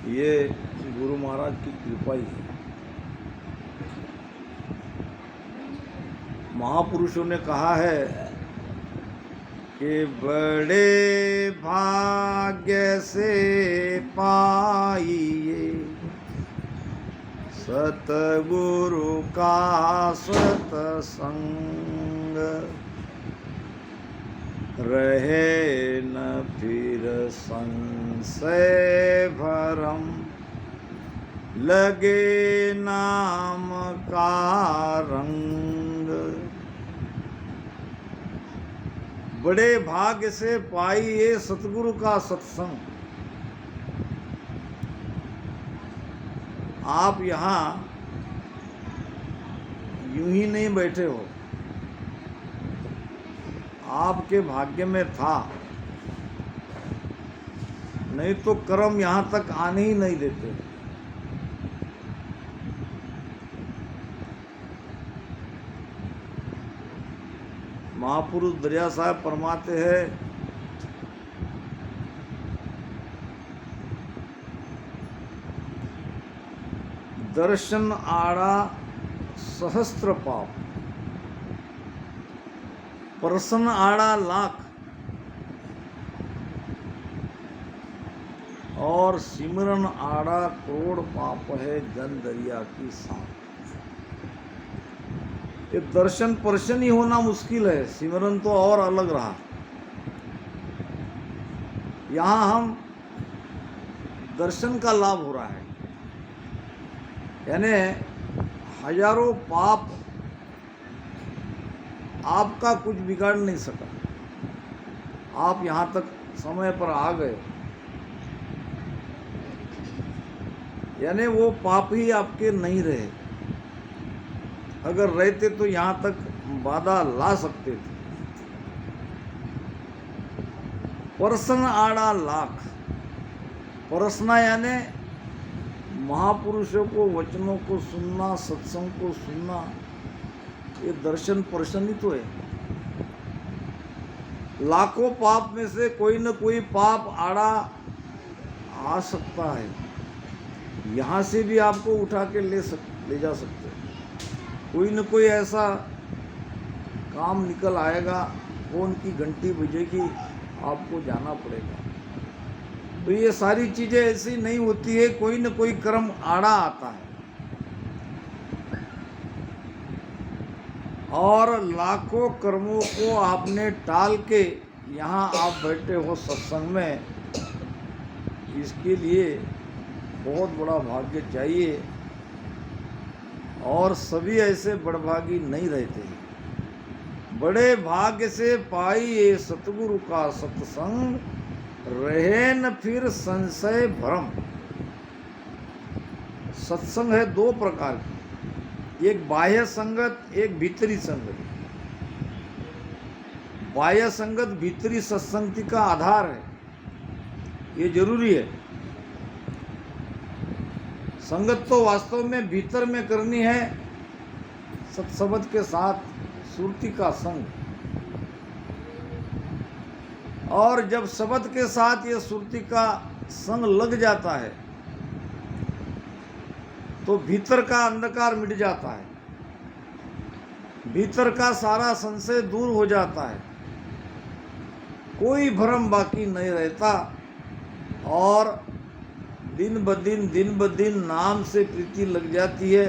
ये गुरु महाराज की कृपा ही है। महापुरुषों ने कहा है कि बड़े भाग्य से पाइए सतगुरु का सत्संग, रहे न फिर संशय भरम, लगे नाम का रंग। बड़े भाग्य से पाइए सतगुरु का सत्संग। आप यहाँ यूं ही नहीं बैठे हो, आपके भाग्य में था, नहीं तो कर्म यहाँ तक आने ही नहीं देते। महापुरुष दरिया साहब फरमाते हैं, दर्शन आड़ा सहस्त्र पाप, प्रसन्न आड़ा लाख, और सिमरन आड़ा करोड़ पाप है जन दरिया की सांप। ये दर्शन पर्शन ही होना मुश्किल है, सिमरन तो और अलग रहा। यहाँ हम दर्शन का लाभ हो रहा है, यानी हजारों पाप आपका कुछ बिगाड़ नहीं सका। आप यहाँ तक समय पर आ गए, यानी वो पाप ही आपके नहीं रहे। अगर रहते तो यहाँ तक बाधा ला सकते थे। परसन आड़ा लाख, परसना यानी महापुरुषों को वचनों को सुनना, सत्संग को सुनना, ये दर्शन पर्शन ही तो है। लाखों पाप में से कोई न कोई पाप आड़ा आ सकता है, यहाँ से भी आपको उठा के ले जा सकते हैं। कोई न कोई ऐसा काम निकल आएगा, फोन की घंटी बजेगी, आपको जाना पड़ेगा। तो ये सारी चीज़ें ऐसी नहीं होती है, कोई न कोई कर्म आड़ा आता है। और लाखों कर्मों को आपने टाल के यहाँ आप बैठे हो सत्संग में, इसके लिए बहुत बड़ा भाग्य चाहिए। और सभी ऐसे बड़भागी नहीं रहते। बड़े भाग्य से पाइए सतगुरु का सत्संग, रहे न फिर संशय भ्रम। सत्संग है दो प्रकार की, एक बाह्य संगत, एक भीतरी संगत। बाह्य संगत भीतरी सत्संगति का आधार है, ये जरूरी है। संगत तो वास्तव में भीतर में करनी है, सत्सबद के साथ सुरती का संग। और जब शब्द के साथ ये सुरती का संग लग जाता है तो भीतर का अंधकार मिट जाता है, भीतर का सारा संशय दूर हो जाता है, कोई भ्रम बाकी नहीं रहता। और दिन ब दिन नाम से प्रीति लग जाती है,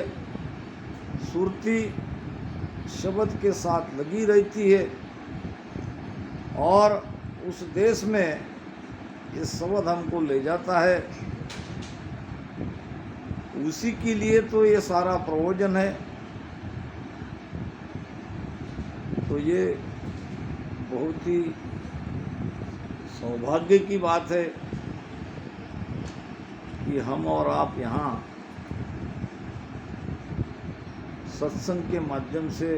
सुरती शब्द के साथ लगी रहती है। और उस देश में ये शब्द हमको ले जाता है, उसी के लिए तो ये सारा प्रयोजन है। तो ये बहुत ही सौभाग्य की बात है कि हम और आप यहाँ सत्संग के माध्यम से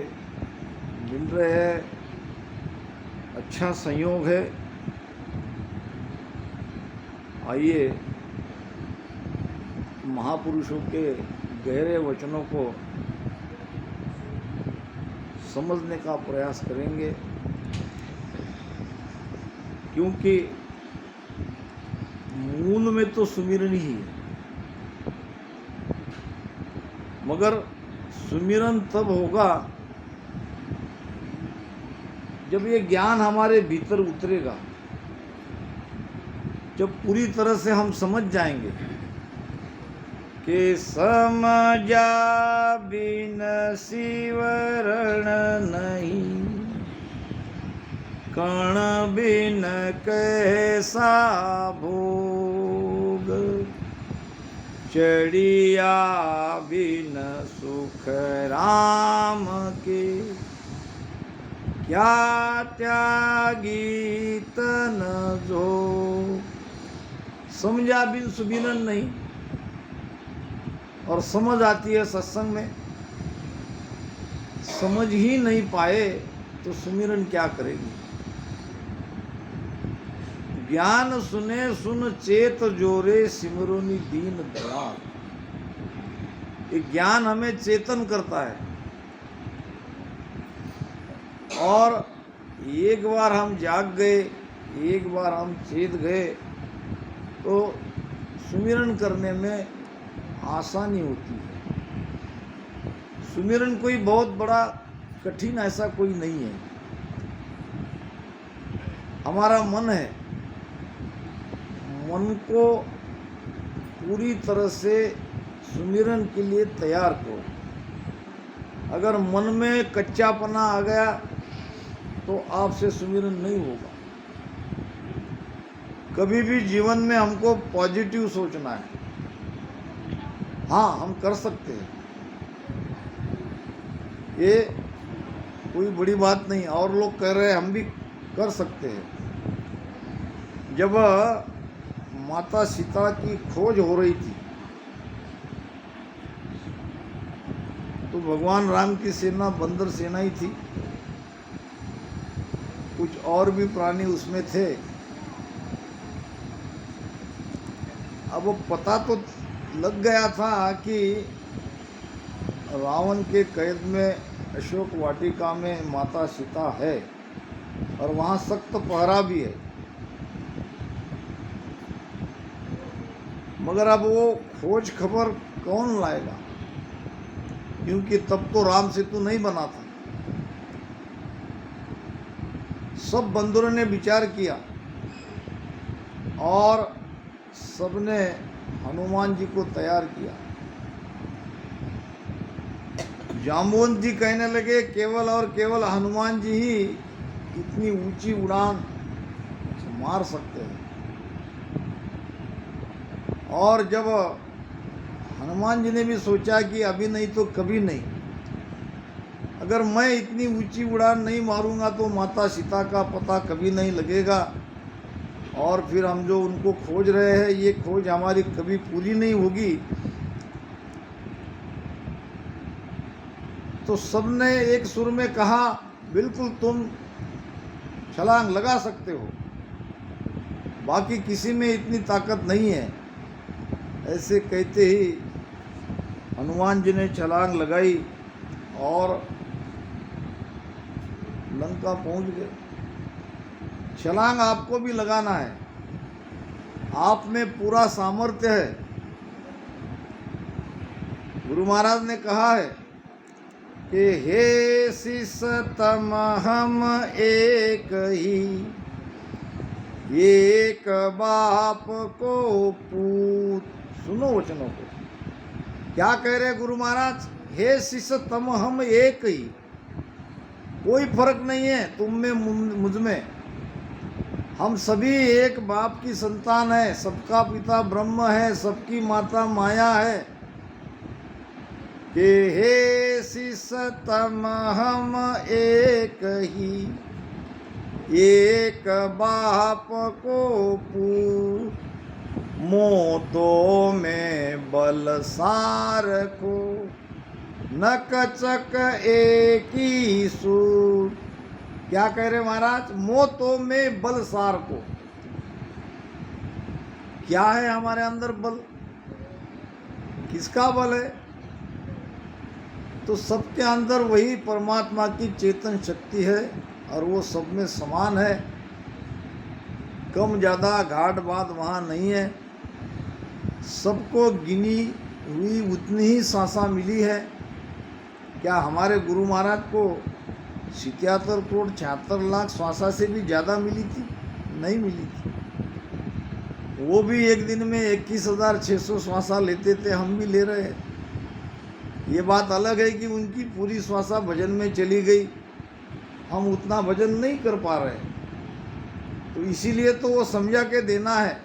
मिल रहे हैं। अच्छा संयोग है। आइए महापुरुषों के गहरे वचनों को समझने का प्रयास करेंगे, क्योंकि मूल में तो सुमिरन ही है। मगर सुमिरन तब होगा जब ये ज्ञान हमारे भीतर उतरेगा, जब पूरी तरह से हम समझ जाएंगे कि समझा बिन शिवरण नहीं, कण बिन कैसा भोग, चढ़िया बिन सुख राम के, क्या त्यागी तन जो। समझा बिन सुमिरन नहीं, और समझ आती है सत्संग में, समझ ही नहीं पाए तो सुमिरन क्या करेगी। ज्ञान सुने सुन चेत जोरे, सिमरोनी दीन दयाल। ये ज्ञान हमें चेतन करता है, और एक बार हम जाग गए, एक बार हम चेत गए तो सुमिरन करने में आसानी होती है। सुमिरन कोई बहुत बड़ा कठिन ऐसा कोई नहीं है। हमारा मन है, मन को पूरी तरह से सुमिरन के लिए तैयार करो। अगर मन में कच्चापना आ गया तो आपसे सुमिरन नहीं होगा। कभी भी जीवन में हमको पॉजिटिव सोचना है। हाँ, हम कर सकते हैं, ये कोई बड़ी बात नहीं। और लोग कह रहे हैं, हम भी कर सकते हैं। जब माता सीता की खोज हो रही थी तो भगवान राम की सेना बंदर सेना ही थी, कुछ और भी प्राणी उसमें थे। अब वो पता तो लग गया था कि रावण के कैद में अशोक वाटिका में माता सीता है, और वहाँ सख्त पहरा भी है। मगर अब वो खोज खबर कौन लाएगा, क्योंकि तब तो राम सेतु नहीं बना था। सब बंदरों ने विचार किया और सबने हनुमान जी को तैयार किया। जाम्बुवंत जी कहने लगे, केवल और केवल हनुमान जी ही इतनी ऊंची उड़ान मार सकते हैं। और जब हनुमान जी ने भी सोचा कि अभी नहीं तो कभी नहीं, अगर मैं इतनी ऊंची उड़ान नहीं मारूंगा तो माता सीता का पता कभी नहीं लगेगा, और फिर हम जो उनको खोज रहे हैं ये खोज हमारी कभी पूरी नहीं होगी। तो सबने एक सुर में कहा, बिल्कुल तुम छलांग लगा सकते हो, बाकी किसी में इतनी ताकत नहीं है। ऐसे कहते ही हनुमान जी ने छलांग लगाई और लंका पहुंच गए। छलांग आपको भी लगाना है, आप में पूरा सामर्थ्य है। गुरु महाराज ने कहा है कि हे शिष तम हम एक ही, एक बाप को पूत। सुनो वचनों को, क्या कह रहे गुरु महाराज? हे शिष तम हम एक ही, कोई फर्क नहीं है तुम में मुझ में, हम सभी एक बाप की संतान है। सबका पिता ब्रह्म है, सबकी माता माया है। कि हे शिष तम हम एक ही, एक बाप को पूत। मोतो में बल सार को, नकचक एक ही सूर। क्या कह रहे महाराज? मोतो में बल सार को। क्या है हमारे अंदर बल? किसका बल है? तो सबके अंदर वही परमात्मा की चेतन शक्ति है, और वो सब में समान है। कम ज़्यादा घाट बात वहाँ नहीं है। सबको गिनी हुई उतनी ही सांसा मिली है। क्या हमारे गुरु महाराज को 77 करोड़ 76 लाख श्वासा से भी ज़्यादा मिली थी? नहीं मिली थी। वो भी एक दिन में 21,600 श्वासा लेते थे, हम भी ले रहे हैं। ये बात अलग है कि उनकी पूरी श्वासा भजन में चली गई, हम उतना भजन नहीं कर पा रहे। तो इसीलिए तो वो समझा के देना है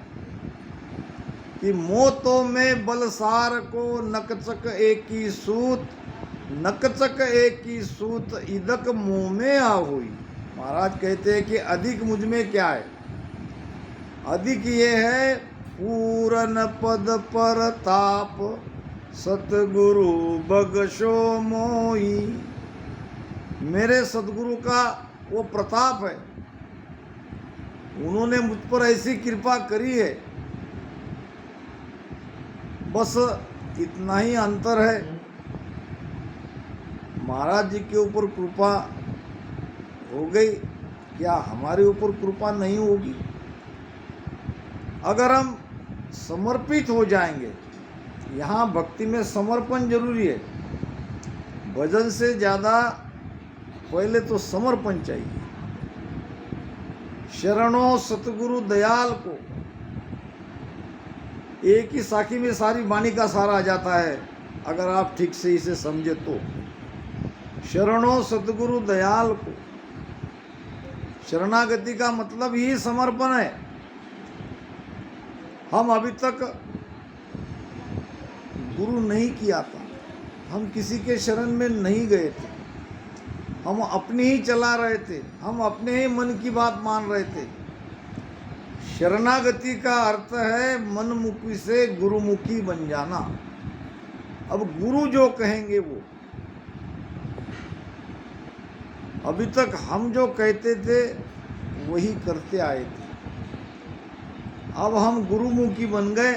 कि मोतो में बलसार को नकचक एक ही सूत, नकचक एक ही सूत इदक मुँह में आ हुई। महाराज कहते हैं कि अधिक मुझ में क्या है? अधिक ये है पूरन पद पर ताप सतगुरु बगशो मोई। मेरे सतगुरु का वो प्रताप है, उन्होंने मुझ पर ऐसी कृपा करी है। बस इतना ही अंतर है। महाराज जी के ऊपर कृपा हो गई, क्या हमारे ऊपर कृपा नहीं होगी? अगर हम समर्पित हो जाएंगे, यहाँ भक्ति में समर्पण जरूरी है। भजन से ज़्यादा पहले तो समर्पण चाहिए। शरणों सतगुरु दयाल को, एक ही साखी में सारी वाणी का सारा आ जाता है अगर आप ठीक से इसे समझे तो। शरणों सतगुरु दयाल को, शरणागति का मतलब ही समर्पण है। हम अभी तक गुरु नहीं किया था, हम किसी के शरण में नहीं गए थे, हम अपनी ही चला रहे थे, हम अपने ही मन की बात मान रहे थे। शरणागति का अर्थ है मनमुखी से गुरुमुखी बन जाना। अब गुरु जो कहेंगे वो, अभी तक हम जो कहते थे वही करते आए थे। अब हम गुरुमुखी बन गए,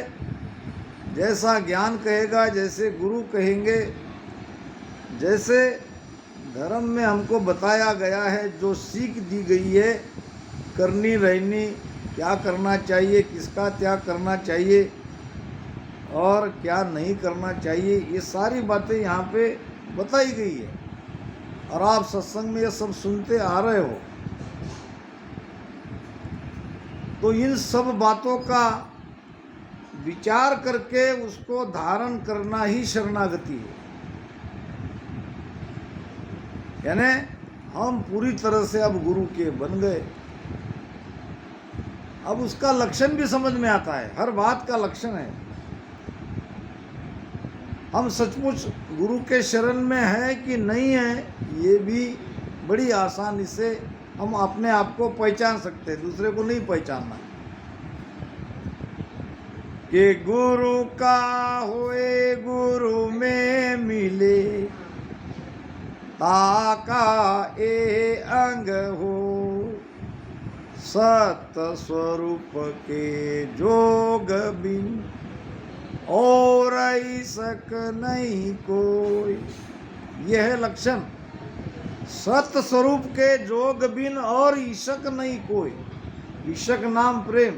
जैसा ज्ञान कहेगा, जैसे गुरु कहेंगे, जैसे धर्म में हमको बताया गया है, जो सीख दी गई है करनी रहनी, क्या करना चाहिए, किसका त्याग करना चाहिए और क्या नहीं करना चाहिए, ये सारी बातें यहाँ पे बताई गई है। और आप सत्संग में ये सब सुनते आ रहे हो, तो इन सब बातों का विचार करके उसको धारण करना ही शरणागति है। यानी हम पूरी तरह से अब गुरु के बन गए। अब उसका लक्षण भी समझ में आता है, हर बात का लक्षण है। हम सचमुच गुरु के शरण में है कि नहीं है, ये भी बड़ी आसानी से हम अपने आप को पहचान सकते हैं, दूसरे को नहीं पहचानना। कि गुरु का होए गुरु में मिले, ताका ए अंग हो, सत स्वरूप के जोग बिन और ईसक नहीं कोई। यह है लक्षण, सत स्वरूप के जोग बिन और ईशक नहीं कोई। ईशक नाम प्रेम,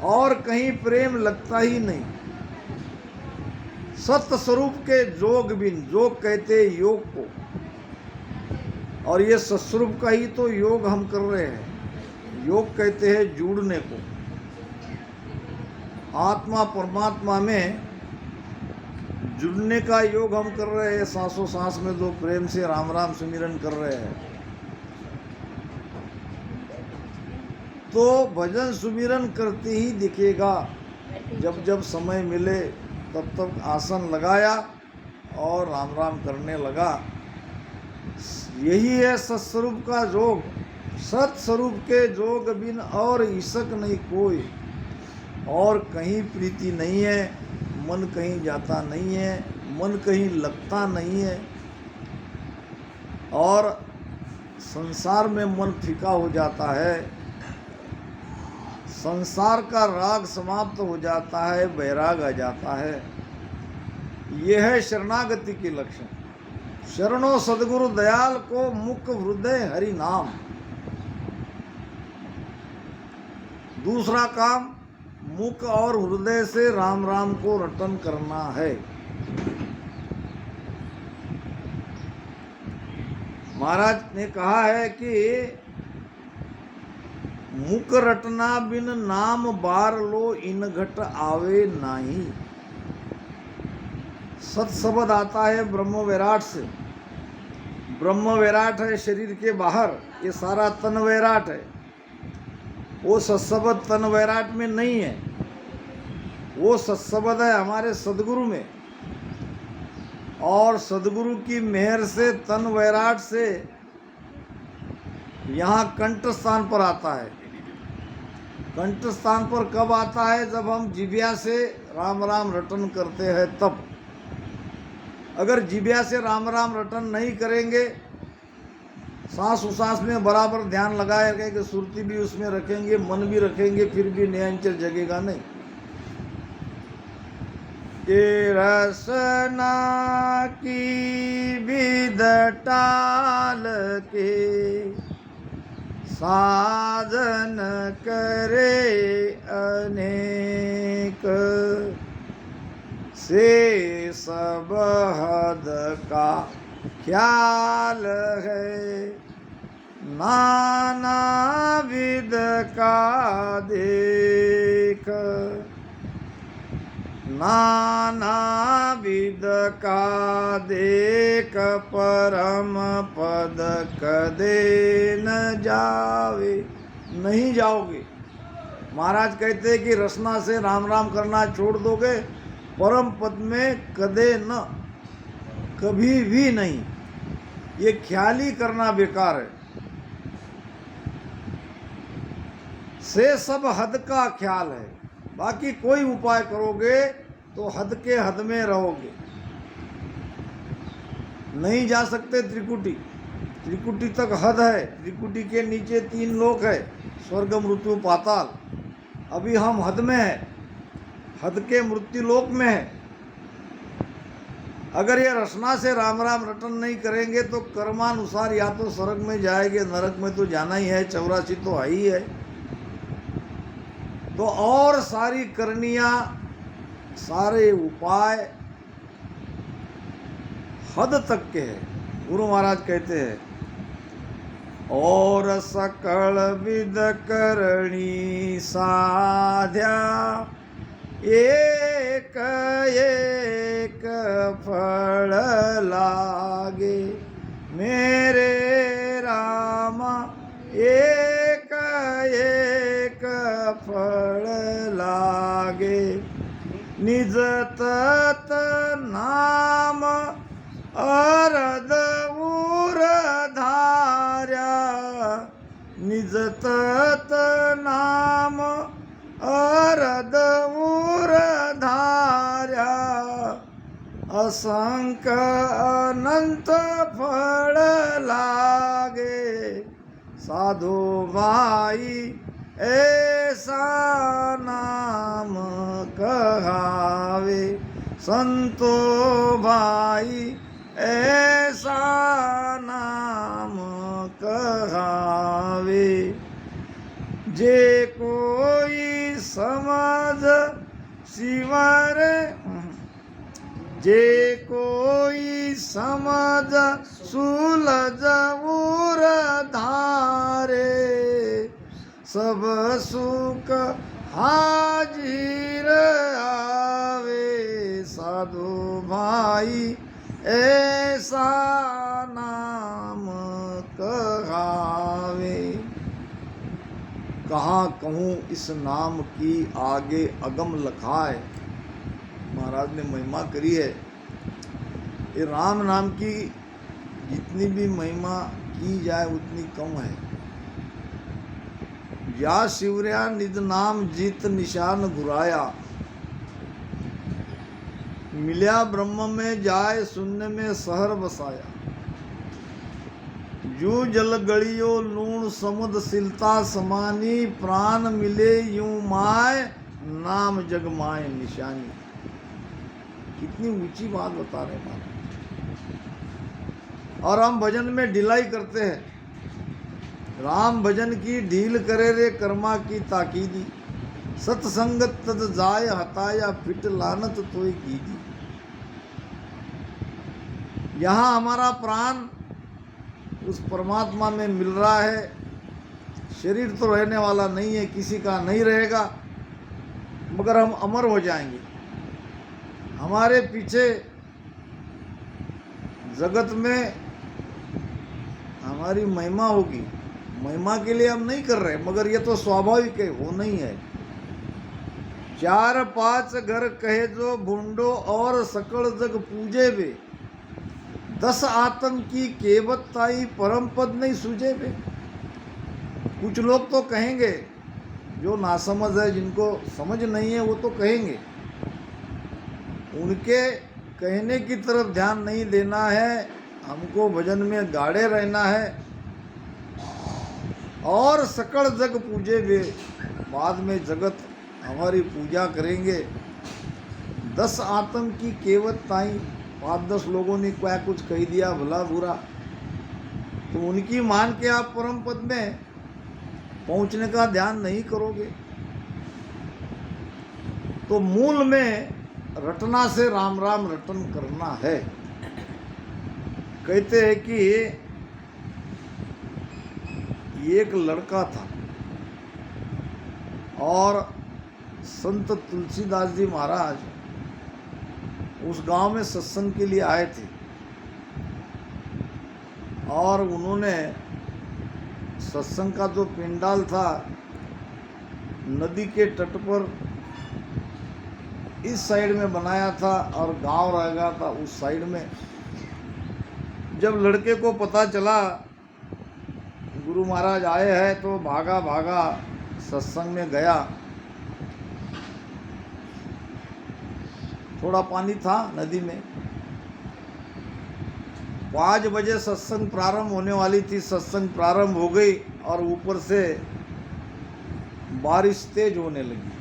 और कहीं प्रेम लगता ही नहीं। सत स्वरूप के जोग बिन, जोग कहते योग को, और ये सत्स्वरूप का ही तो योग हम कर रहे हैं। योग कहते हैं जुड़ने को, आत्मा परमात्मा में जुड़ने का योग हम कर रहे हैं। सांसों सांस में दो प्रेम से राम राम सुमिरन कर रहे हैं। तो भजन सुमिरन करते ही दिखेगा। जब जब समय मिले तब तब आसन लगाया और राम राम करने लगा। यही है सत्स्वरूप का जोग। सत्स्वरूप के जोग बिन और ईशक नहीं कोई। और कहीं प्रीति नहीं है, मन कहीं जाता नहीं है, मन कहीं लगता नहीं है, और संसार में मन फीका हो जाता है। संसार का राग समाप्त हो जाता है, वैराग आ जाता है। यह है शरणागति के लक्षण। शरणों सदगुरु दयाल को मुख हृदय हरि नाम। दूसरा काम मुख और हृदय से राम राम को रटन करना है। महाराज ने कहा है कि मुख रटना बिन नाम बार लो इन घट आवे नाही। सत शब्द आता है ब्रह्म वैराट से। ब्रह्म वैराट है शरीर के बाहर, ये सारा तन वैराट है। वो सत्शब्द तन वैराट में नहीं है, वो सत्शब्द है हमारे सदगुरु में। और सदगुरु की मेहर से तन वैराट से यहाँ कंठ स्थान पर आता है। कंठ स्थान पर कब आता है? जब हम जिब्या से राम राम रटन करते हैं तब। अगर जिब्या से राम राम रटन नहीं करेंगे, सांस उसास में बराबर ध्यान लगाए रखेंगे, सुरती भी उसमें रखेंगे, मन भी रखेंगे, फिर भी नियंचर जगेगा नहीं। के रसना की विध टाल के साधन करे अनेक, से सब हद का ख्याल है, नाना विध का देख, नाना विध का देख परम पद कदे न जावे। नहीं जाओगे। महाराज कहते हैं कि रसना से राम राम करना छोड़ दोगे, परम पद में कदे न, कभी भी नहीं। ये ख्याल ही करना बेकार है। से सब हद का ख्याल है, बाकी कोई उपाय करोगे तो हद के हद में रहोगे। नहीं जा सकते त्रिकुटी, त्रिकुटी तक हद है। त्रिकुटी के नीचे 3 लोक है, स्वर्ग मृत्यु पाताल। अभी हम हद में है, हद के मृत्यु लोक में है। अगर ये रसना से राम राम रटन नहीं करेंगे तो कर्मानुसार या तो स्वर्ग में जाएंगे, नरक में तो जाना ही है, 84 तो है ही है। तो और सारी करनियां, सारे उपाय हद तक के हैं। गुरु महाराज कहते हैं और सकल विद करणी साध्या, एक एक फल लागे, मेरे रामा एक एक फल लागे, निज तत नाम अरद उर धार्या, निज तत नाम अरद उर धार्या, असंख्य अनंत फल लागे, साधु भाई ऐसा नाम कहावे, संतो भाई ऐसा नाम कहावे, जे कोई समझ शिवर, जे कोई समझ सुलझ उर धारे, सब सुख हाजिर आवे, साधु भाई ऐसा नाम कहावे। कहाँ कहूँ इस नाम की आगे अगम लखाए। महाराज ने महिमा करी है। ये राम नाम की जितनी भी महिमा की जाए उतनी कम है। या शिवर्या निज नाम जीत निशान घुराया, मिल्या ब्रह्म में जाए शून्य में शहर बसाया, जू जल गलियो लूण समुद सिलता समानी, प्राण मिले यूं माय नाम जग माय निशानी। कितनी ऊंची बात बता रहे हैं। और हम भजन में ढिलाई करते हैं। राम भजन की ढील करे रे कर्मा की ताकीदी, सत्संगत तद जाय हताया फिट लानत तोय कीजी। यहाँ हमारा प्राण उस परमात्मा में मिल रहा है। शरीर तो रहने वाला नहीं है, किसी का नहीं रहेगा, मगर हम अमर हो जाएंगे। हमारे पीछे जगत में हमारी महिमा होगी। महिमा के लिए हम नहीं कर रहे, मगर ये तो स्वाभाविक है, हो नहीं है। 4-5 घर कहे जो भूंडो और सकल जग पूजे बे। 10 आत्म की केवत ताई परम पद नहीं सूझे बे। कुछ लोग तो कहेंगे, जो नासमझ है, जिनको समझ नहीं है, वो तो कहेंगे। उनके कहने की तरफ ध्यान नहीं देना है, हमको भजन में गाड़े रहना है। और सकल जग पूजे वे, बाद में जगत हमारी पूजा करेंगे। 10 आत्म की केवत ताई, 5-10 लोगों ने क्या कुछ कह दिया भला बुरा, तो उनकी मान के आप परम पद में पहुंचने का ध्यान नहीं करोगे। तो मूल में रटना से राम राम रटन करना है। कहते हैं कि एक लड़का था और संत तुलसीदास जी महाराज उस गांव में सत्संग के लिए आए थे और उन्होंने सत्संग का जो पंडाल था नदी के तट पर इस साइड में बनाया था और गांव रह गया था उस साइड में। जब लड़के को पता चला गुरु महाराज आए हैं तो भागा भागा सत्संग में गया। थोड़ा पानी था नदी में। 5 बजे सत्संग प्रारंभ होने वाली थी। सत्संग प्रारंभ हो गई और ऊपर से बारिश तेज होने लगी।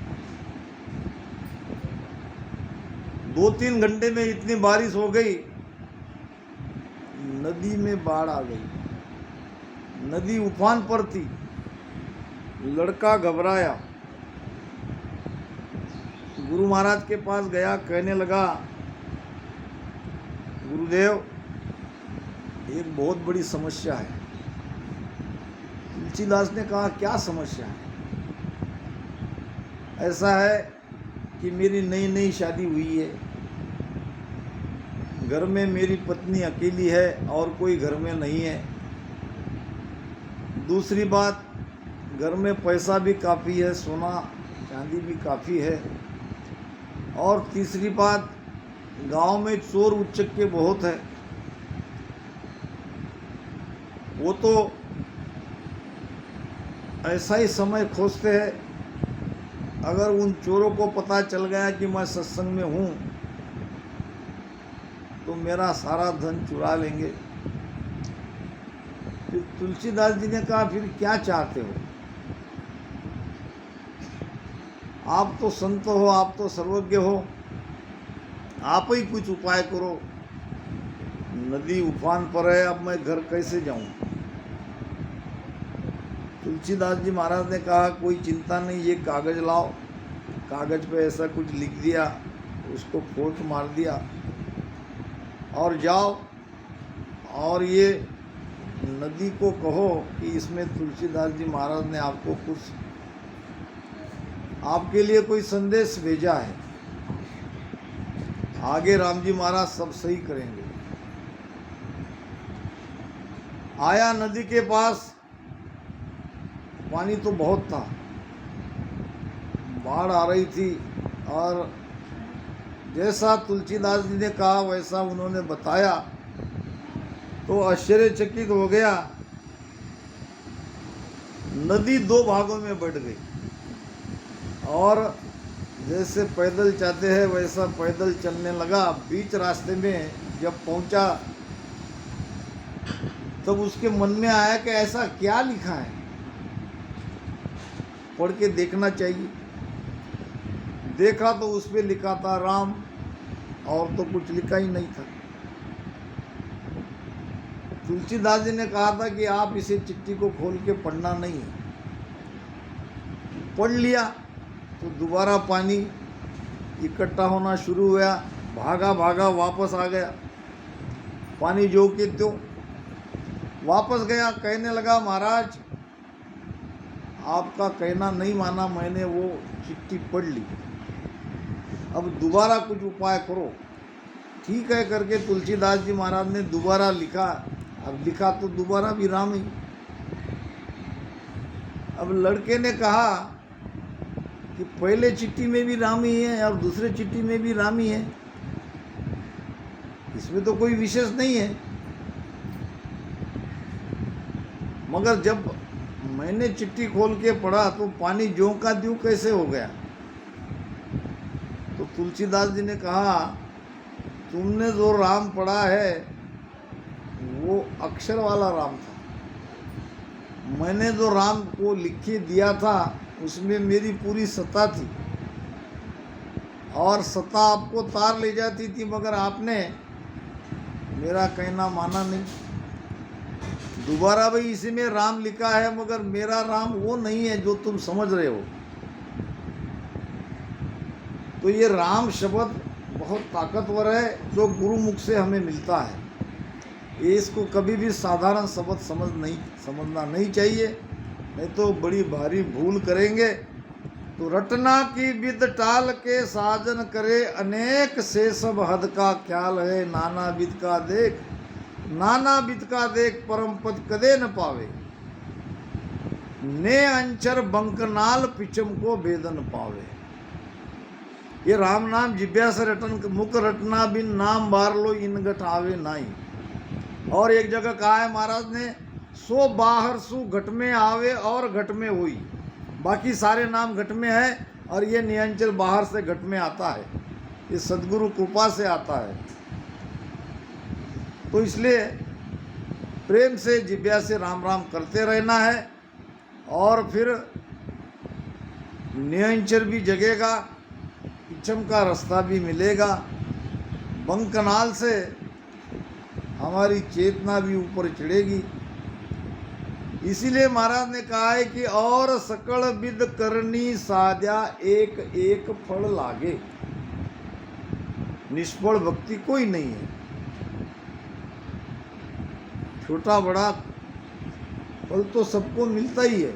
2-3 घंटे में इतनी बारिश हो गई, नदी में बाढ़ आ गई। नदी उफान पर थी। लड़का घबराया, गुरु महाराज के पास गया, कहने लगा, गुरुदेव एक बहुत बड़ी समस्या है। तुलसीदास ने कहा, क्या समस्या है? ऐसा है कि मेरी नई नई शादी हुई है, घर में मेरी पत्नी अकेली है और कोई घर में नहीं है। दूसरी बात, घर में पैसा भी काफ़ी है, सोना चांदी भी काफ़ी है। और तीसरी बात, गांव में चोर उच्चक्के बहुत है। वो तो ऐसा ही समय खोजते हैं, अगर उन चोरों को पता चल गया कि मैं सत्संग में हूँ तो मेरा सारा धन चुरा लेंगे। फिर तुलसीदास जी ने कहा, फिर क्या चाहते हो? आप तो संत हो, आप तो सर्वज्ञ हो, आप ही कुछ उपाय करो। नदी उफान पर है, अब मैं घर कैसे जाऊं? तुलसीदास जी महाराज ने कहा, कोई चिंता नहीं, ये कागज लाओ। कागज पे ऐसा कुछ लिख दिया, उसको फोट मार दिया और जाओ और ये नदी को कहो कि इसमें तुलसीदास जी महाराज ने आपको कुछ, आपके लिए कोई संदेश भेजा है, आगे राम जी महाराज सब सही करेंगे। आया नदी के पास, पानी तो बहुत था, बाढ़ आ रही थी और जैसा तुलसीदास जी ने कहा वैसा उन्होंने बताया तो आश्चर्यचकित हो गया। नदी 2 भागों में बढ़ गई और जैसे पैदल जाते हैं वैसा पैदल चलने लगा। बीच रास्ते में जब पहुंचा तब उसके मन में आया कि ऐसा क्या लिखा है, पढ़ के देखना चाहिए। देखा तो उस पे लिखा था राम, और तो कुछ लिखा ही नहीं था। तुलसीदास जी ने कहा था कि आप इसे चिट्ठी को खोल के पढ़ना नहीं है। पढ़ लिया तो दोबारा पानी इकट्ठा होना शुरू हुआ, भागा भागा वापस आ गया, पानी जो के त्यों वापस गया। कहने लगा महाराज आपका कहना नहीं माना, मैंने वो चिट्ठी पढ़ ली, अब दोबारा कुछ उपाय करो। ठीक है करके तुलसीदास जी महाराज ने दोबारा लिखा। अब लिखा तो दोबारा भी राम ही। अब लड़के ने कहा कि पहले चिट्ठी में भी राम ही है और दूसरे चिट्ठी में भी राम ही है, इसमें तो कोई विशेष नहीं है। मगर जब मैंने चिट्ठी खोल के पढ़ा तो पानी ज्यों का त्यों कैसे हो गया। तो तुलसीदास जी ने कहा तुमने जो राम पढ़ा है वो अक्षर वाला राम था, मैंने जो राम को लिख के दिया था उसमें मेरी पूरी सत्ता थी और सत्ता आपको तार ले जाती थी, मगर आपने मेरा कहना माना नहीं। दोबारा भाई इसी में राम लिखा है मगर मेरा राम वो नहीं है जो तुम समझ रहे हो। तो ये राम शब्द बहुत ताकतवर है जो गुरुमुख से हमें मिलता है। ये इसको कभी भी साधारण शब्द समझना नहीं चाहिए, नहीं तो बड़ी भारी भूल करेंगे। तो रटना की विद टाल के साजन करे अनेक, से सब हद का ख्याल है नाना विद का देख, नाना विद का देख परम पद कदे न पावे, ने अंचर बंकनाल पिचम को बेदन पावे। ये राम नाम जिब्या से रटन मुख रटना बिन नाम बार लो इन गठावे नाई। और एक जगह कहा है महाराज ने सो बाहर सु घट में आवे और घट में हुई, बाकी सारे नाम घट में है और ये नियंचल बाहर से घट में आता है, ये सदगुरु कृपा से आता है। तो इसलिए प्रेम से जिब्या से राम राम करते रहना है और फिर नियंचर भी जगेगा, इच्छम का रास्ता भी मिलेगा, बंकनाल से हमारी चेतना भी ऊपर चढ़ेगी। इसीलिए महाराज ने कहा है कि और सकल विद करनी साध्या एक एक फल लागे, निष्फल भक्ति कोई नहीं है। छोटा बड़ा फल तो सबको मिलता ही है,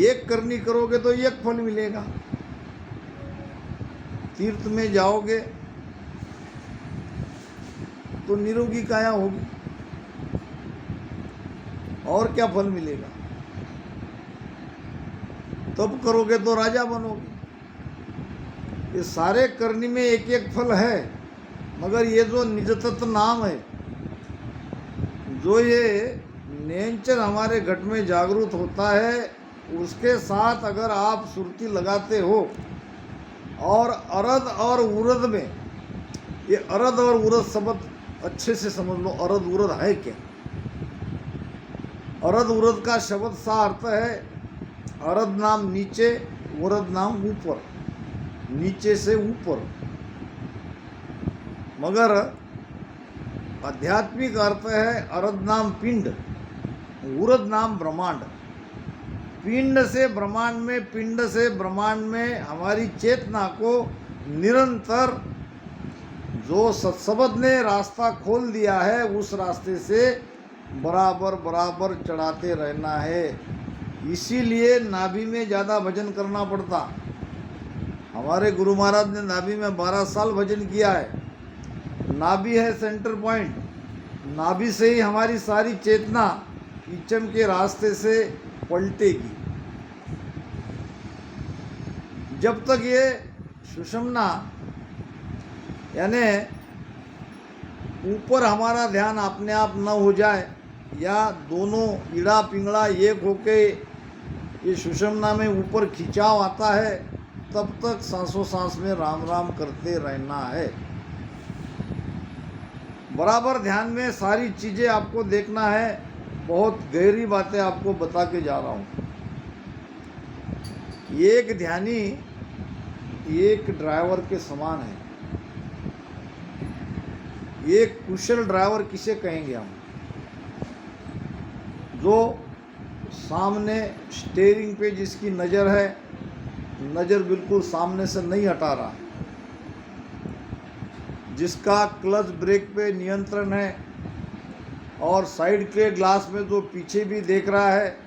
एक करनी करोगे तो एक फल मिलेगा। तीर्थ में जाओगे तो निरोगी काया होगी, और क्या फल मिलेगा। तब करोगे तो राजा बनोगे। ये सारे करनी में एक एक फल है, मगर ये जो निज तत्व नाम है, जो ये नेंचर हमारे घट में जागृत होता है, उसके साथ अगर आप सुरती लगाते हो और अरद और उरद में, ये अरद और उरद शब्द अच्छे से समझ लो, अरद उरद है क्या। अरद उरद का शब्द सा अर्थ है, अरद नाम नीचे, उरद नाम ऊपर, नीचे से ऊपर। मगर आध्यात्मिक अर्थ है अरद नाम पिंड, उरद नाम ब्रह्मांड। पिंड से ब्रह्मांड में, पिंड से ब्रह्मांड में हमारी चेतना को निरंतर जो सत्सबद ने रास्ता खोल दिया है, उस रास्ते से बराबर बराबर चढ़ाते रहना है। इसीलिए नाभि में ज़्यादा भजन करना पड़ता। हमारे गुरु महाराज ने नाभि में 12 साल भजन किया है। नाभि है सेंटर पॉइंट, नाभि से ही हमारी सारी चेतना इच्छम के रास्ते से पलटेगी। जब तक ये सुषुम्ना यानी ऊपर हमारा ध्यान अपने आप न हो जाए, या दोनों ईड़ा पिंगड़ा एक होके ये सुषुम्ना में ऊपर खिंचाव आता है, तब तक सांसों सांस में राम राम करते रहना है। बराबर ध्यान में सारी चीज़ें आपको देखना है। बहुत गहरी बातें आपको बता के जा रहा हूँ। एक ध्यानी एक ड्राइवर के समान है। एक कुशल ड्राइवर किसे कहेंगे हम? जो सामने स्टीयरिंग पे जिसकी नज़र है, नज़र बिल्कुल सामने से नहीं हटा रहा, जिसका क्लच ब्रेक पे नियंत्रण है और साइड के ग्लास में जो पीछे भी देख रहा है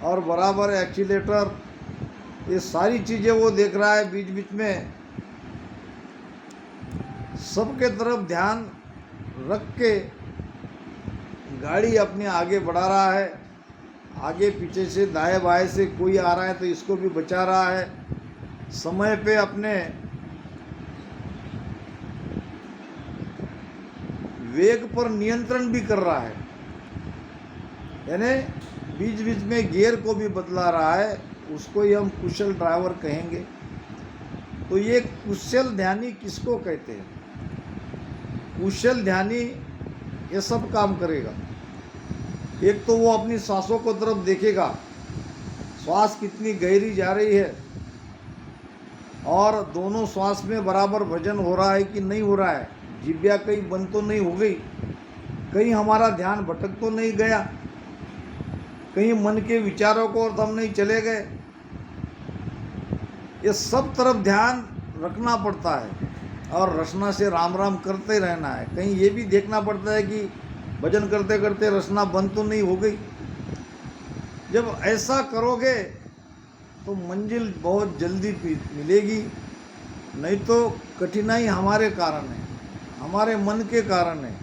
और बराबर एक्सीलेटर, ये सारी चीज़ें वो देख रहा है। बीच बीच में सबके तरफ ध्यान रख के गाड़ी अपने आगे बढ़ा रहा है। आगे पीछे से दाएं बाएं से कोई आ रहा है तो इसको भी बचा रहा है। समय पे अपने वेग पर नियंत्रण भी कर रहा है, यानी बीच बीच में गियर को भी बदला रहा है। उसको ही हम कुशल ड्राइवर कहेंगे। तो ये कुशल ध्यानी किसको कहते हैं? कुशल ध्यानी ये सब काम करेगा। एक तो वो अपनी सांसों को तरफ देखेगा, श्वास कितनी गहरी जा रही है और दोनों श्वास में बराबर वजन हो रहा है कि नहीं हो रहा है, जिब्या कहीं बंद तो नहीं हो गई, कहीं हमारा ध्यान भटक तो नहीं गया, कहीं मन के विचारों को और हम नहीं चले गए। ये सब तरफ ध्यान रखना पड़ता है और रचना से राम राम करते रहना है। कहीं ये भी देखना पड़ता है कि भजन करते करते रचना बंद तो नहीं हो गई। जब ऐसा करोगे तो मंजिल बहुत जल्दी मिलेगी, नहीं तो कठिनाई हमारे कारण है, हमारे मन के कारण है।